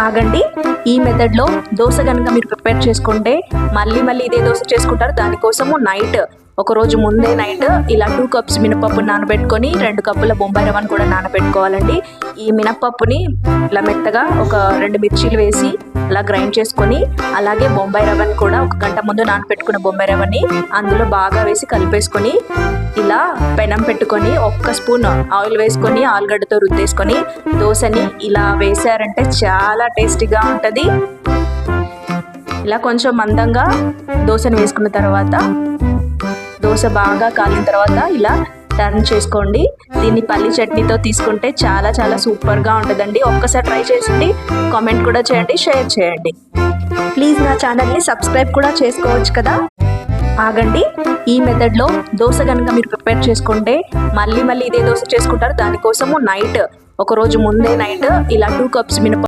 ఆగండి, ఈ మెథడ్లో దోశ కనుక మీరు ప్రిపేర్ చేసుకుంటే మళ్ళీ ఇదే దోశ చేసుకుంటారు. దానికోసము ఒకరోజు ముందే నైట్ ఇలా 2 కప్స్ మినపప్పు నానబెట్టుకొని 2 కప్పుల బొంబాయి రవ్వను కూడా నానబెట్టుకోవాలండి. ఈ మినపప్పుని ఇలా మెత్తగా ఒక 2 మిర్చీలు వేసి అలా గ్రైండ్ చేసుకొని, అలాగే బొంబాయి రవ్వని కూడా 1 గంట ముందు నానబెట్టుకున్న బొంబాయి రవ్వని అందులో బాగా వేసి కలిపేసుకొని, ఇలా పెనం పెట్టుకొని 1 స్పూన్ ఆయిల్ వేసుకొని ఆలుగడ్డతో రుద్దేసుకొని దోశని ఇలా వేసారంటే చాలా టేస్టీగా ఉంటుంది. ఇలా కొంచెం మందంగా దోశని వేసుకున్న తర్వాత దోశ బాగా కాలిన తర్వాత ఇలా టర్న్ చేసుకోండి. దీన్ని పల్లి చట్నీతో తీసుకుంటే చాలా సూపర్గా ఉంటుందండి. ఒక్కసారి ట్రై చేసి కామెంట్ కూడా చేయండి, షేర్ చేయండి. ప్లీజ్ నా ఛానల్ని సబ్స్క్రైబ్ కూడా చేసుకోవచ్చు కదా. ఆగండి, ఈ మెథడ్లో దోశ కనుక మీరు ప్రిపేర్ చేసుకుంటే మళ్ళీ ఇదే దోశ చేసుకుంటారు. దానికోసము ఒకరోజు ముందే నైట్ ఇలా 2 కప్స్ మినపప్పు